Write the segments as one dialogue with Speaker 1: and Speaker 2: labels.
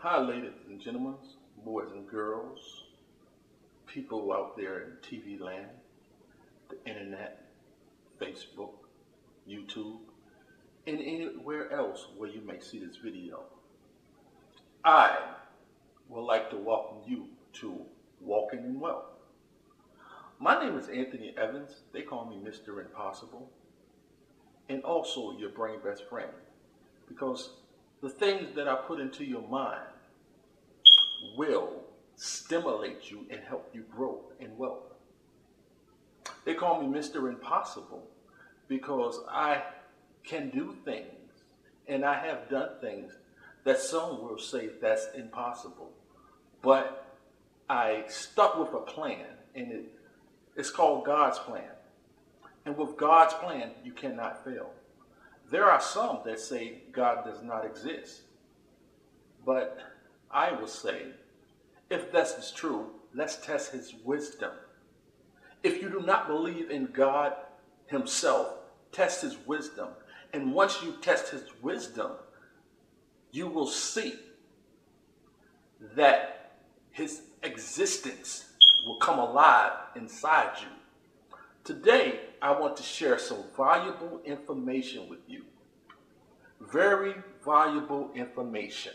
Speaker 1: Hi, ladies and gentlemen, boys and girls, people out there in TV land, the internet, Facebook, YouTube, and anywhere else where you may see this video. I would like to welcome you to Walking in Wealth. My name is Anthony Evans. They call me Mr. Impossible, and also your brain best friend, because the things that I put into your mind will stimulate you and help you grow in wealth. They call me Mr. Impossible because I can do things and I have done things that some will say that's impossible. But I stuck with a plan, and it's called God's plan. And with God's plan, you cannot fail. There are some that say God does not exist. But I will say, if that's true, let's test his wisdom. If you do not believe in God himself, test his wisdom. And once you test his wisdom, you will see that his existence will come alive inside you. Today, I want to share some valuable information with you. Very valuable information.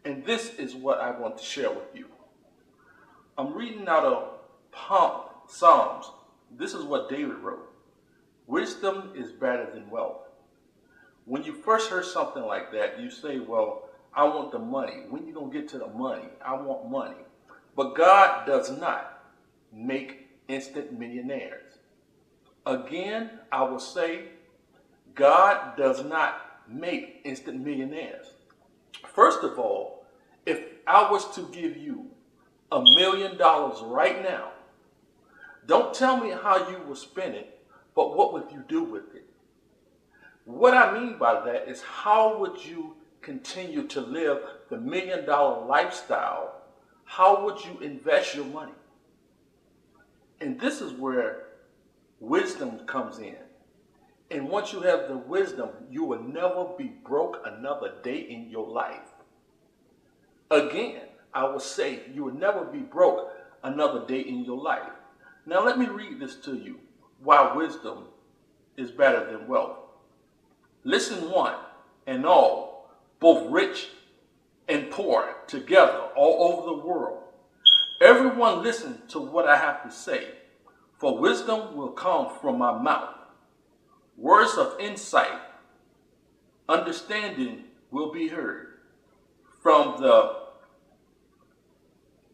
Speaker 1: And this is what I want to share with you. I'm reading out of Psalms. This is what David wrote. Wisdom is better than wealth. When you first heard something like that, you say, well, I want the money. When you going to get to the money? I want money. But God does not make instant millionaires. Again, I will say, God does not make instant millionaires. First of all, if I was to give you $1 million right now, don't tell me how you will spend it, but what would you do with it? What I mean by that is, how would you continue to live the $1 million lifestyle? How would you invest your money? And this is where wisdom comes in. And once you have the wisdom, you will never be broke another day in your life. Again, I will say you will never be broke another day in your life. Now let me read this to you, why wisdom is better than wealth. Listen, one and all, both rich and poor together all over the world. Everyone listen to what I have to say, for wisdom will come from my mouth. Words of insight, understanding will be heard. From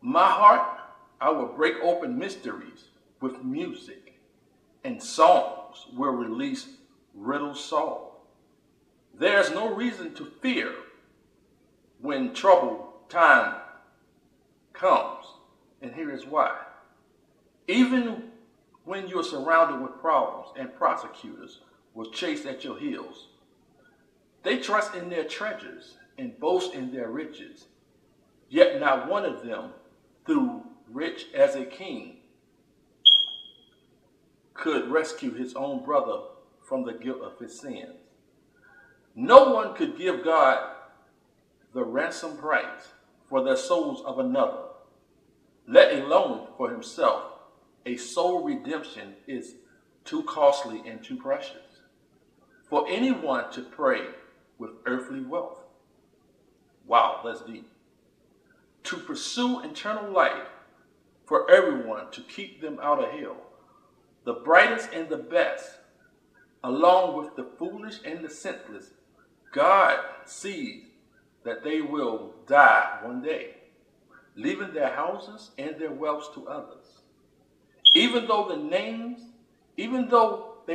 Speaker 1: my heart, I will break open mysteries with music, and songs will release riddles solved. There is no reason to fear when troubled time comes, and here is why. Even when you're surrounded with problems and prosecutors will chase at your heels, they trust in their treasures and boast in their riches. Yet not one of them, though rich as a king, could rescue his own brother from the guilt of his sins. No one could give God the ransom price for the souls of another, let alone for himself. A soul redemption is too costly and too precious for anyone to pray with earthly wealth. Wow, that's deep. To pursue eternal life for everyone, to keep them out of hell, the brightest and the best, along with the foolish and the senseless, God sees that they will die one day, leaving their houses and their wealth to others. Even though they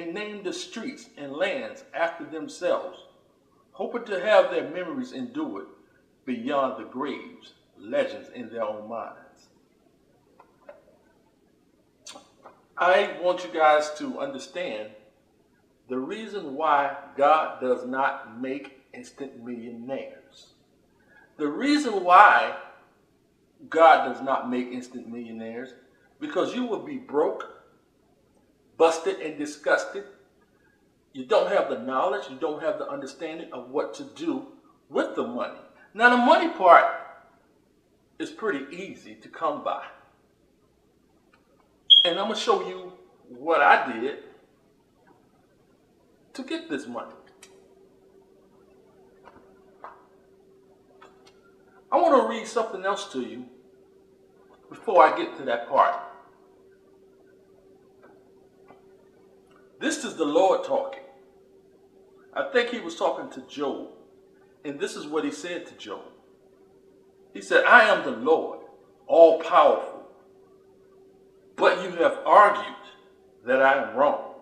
Speaker 1: name the streets and lands after themselves, hoping to have their memories endured beyond the graves, legends in their own minds. I want you guys to understand the reason why God does not make instant millionaires. The reason why God does not make instant millionaires, because you will be broke, busted, and disgusted. You don't have the knowledge, you don't have the understanding of what to do with the money. Now the money part is pretty easy to come by. And I'm going to show you what I did to get this money. I want to read something else to you before I get to that part. This is the Lord talking. I think he was talking to Job. And this is what he said to Job. He said, I am the Lord, all powerful. But you have argued that I am wrong.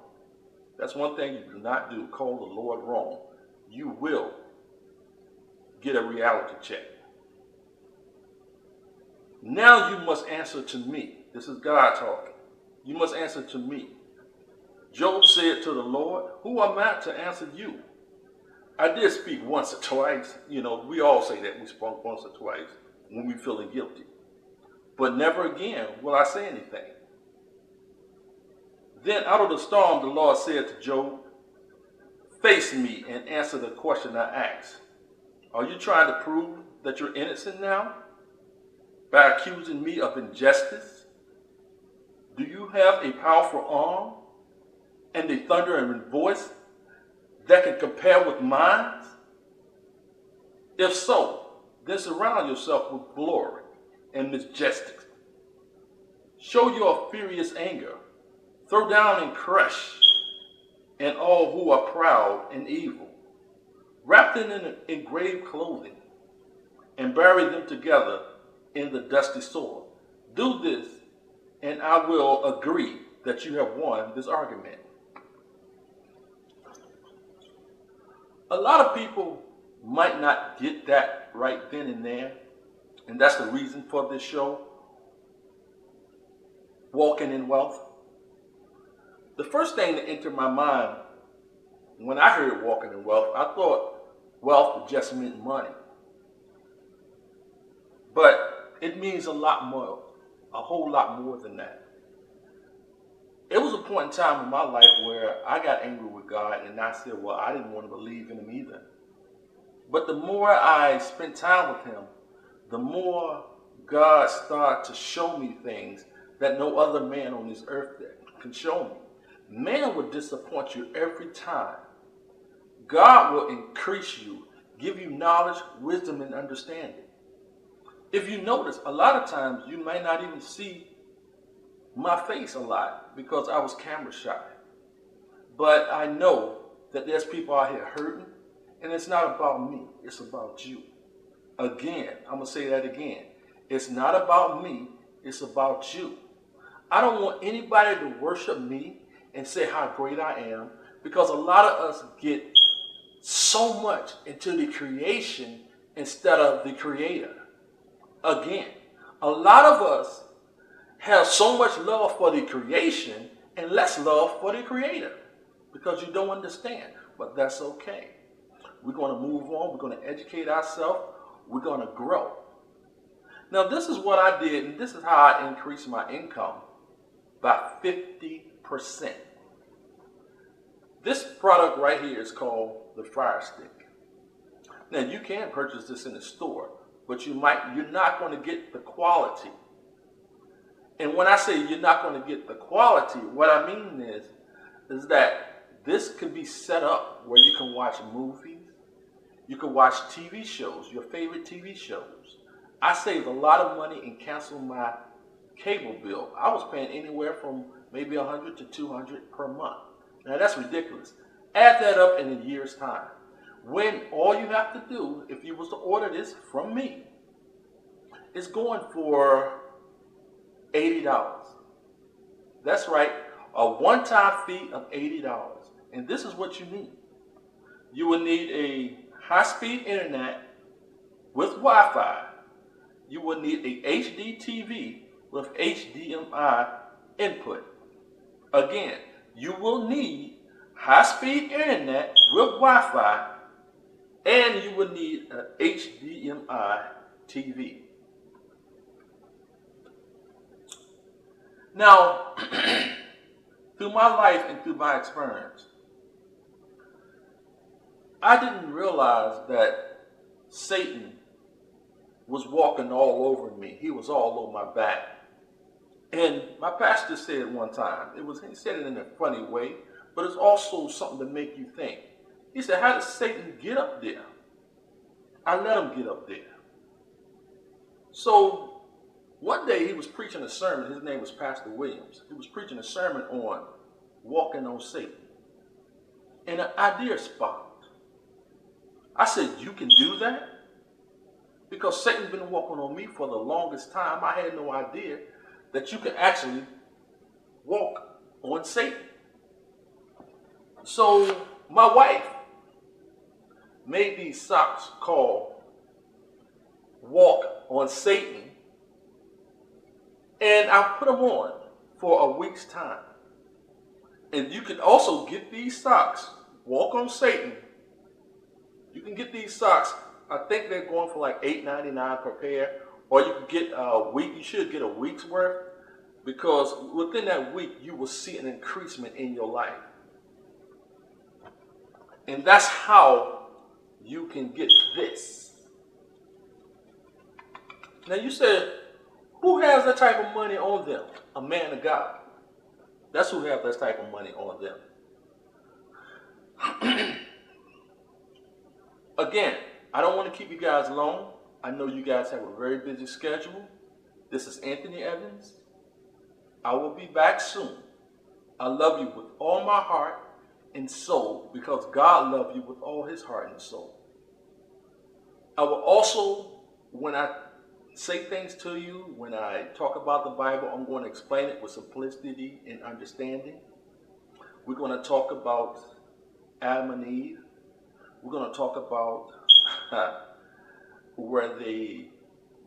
Speaker 1: That's one thing you do not do, call the Lord wrong. You will get a reality check. Now you must answer to me. This is God talking. You must answer to me. Job said to the Lord, who am I to answer you? I did speak once or twice. You know, we all say that we spoke once or twice when we're feeling guilty. But never again will I say anything. Then out of the storm, the Lord said to Job, face me and answer the question I asked. Are you trying to prove that you're innocent now by accusing me of injustice? Do you have a powerful arm and a thundering voice that can compare with mine? If so, then surround yourself with glory and majesty. Show your furious anger. Throw down and crush and all who are proud and evil. Wrap them in engraved clothing and bury them together in the dusty soil. Do this, and I will agree that you have won this argument. A lot of people might not get that right then and there, and that's the reason for this show, Walking in Wealth. The first thing that entered my mind when I heard walking in wealth, I thought wealth just meant money. But it means a lot more, a whole lot more than that. It was a point in time in my life where I got angry with God and I said, well, I didn't want to believe in him either. But the more I spent time with him, the more God started to show me things that no other man on this earth can show me. Man will disappoint you every time. God will increase you, give you knowledge, wisdom, and understanding. If you notice, a lot of times you may not even see my face a lot because I was camera shy. But I know that there's people out here hurting, and it's not about me, it's about you. Again, I'm going to say that again. It's not about me, it's about you. I don't want anybody to worship me and say how great I am, because a lot of us get so much into the creation instead of the creator. Again, a lot of us have so much love for the creation and less love for the creator because you don't understand, but that's okay. We're going to move on. We're going to educate ourselves. We're going to grow. Now, this is what I did, and this is how I increased my income by 50%. This product right here is called the Fire Stick. Now, you can purchase this in the store, but you're not going to get the quality. And when I say you're not going to get the quality, what I mean is that this can be set up where you can watch movies, you can watch TV shows, your favorite TV shows. I saved a lot of money and canceled my cable bill. I was paying anywhere from maybe $100 to $200 per month. Now that's ridiculous. Add that up in a year's time. When all you have to do, if you was to order this from me, is going for $80. That's right, a one-time fee of $80. And this is what you need. You will need a high-speed internet with Wi-Fi. You will need a HD TV with HDMI input. Again, you will need high-speed internet with Wi-Fi, and you will need an HDMI TV. Now, through my life and through my experience, I didn't realize that Satan was walking all over me. He was all over my back. And my pastor said one time, he said it in a funny way, but it's also something to make you think. He said, how did Satan get up there? I let him get up there. So one day he was preaching a sermon. His name was Pastor Williams. He was preaching a sermon on walking on Satan. And an idea sparked. I said, you can do that? Because Satan's been walking on me for the longest time. I had no idea that you can actually walk on Satan. So my wife made these socks called Walk on Satan, and I put them on for a week's time. And you can also get these socks, Walk on Satan. You can get these socks. I think they're going for like $8.99 per pair, or you can get a week. You should get a week's worth, because within that week you will see an increasement in your life. And that's how you can get this. Now you said, who has that type of money on them? A man of God. That's who has that type of money on them. Again, I don't want to keep you guys long. I know you guys have a very busy schedule. This is Anthony Evans. I will be back soon. I love you with all my heart and soul, because God loves you with all his heart and soul. I will also, when I say things to you, when I talk about the Bible, I'm going to explain it with simplicity and understanding. We're going to talk about Adam and Eve. We're going to talk about were they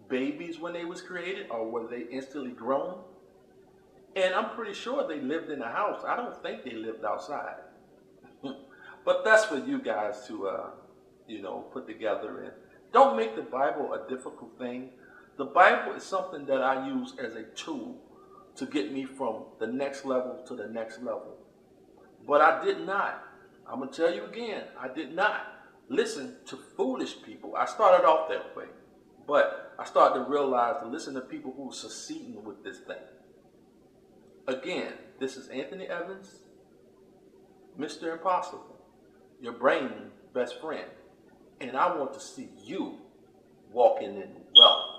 Speaker 1: babies when they was created, or were they instantly grown? And I'm pretty sure they lived in a house. I don't think they lived outside. But that's for you guys to, put together. And don't make the Bible a difficult thing. The Bible is something that I use as a tool to get me from the next level to the next level. But I did not, I'm going to tell you again, I did not listen to foolish people. I started off that way. But I started to realize to listen to people who are succeeding with this thing. Again, this is Anthony Evans, Mr. Impossible, your brain best friend. And I want to see you walking in wealth.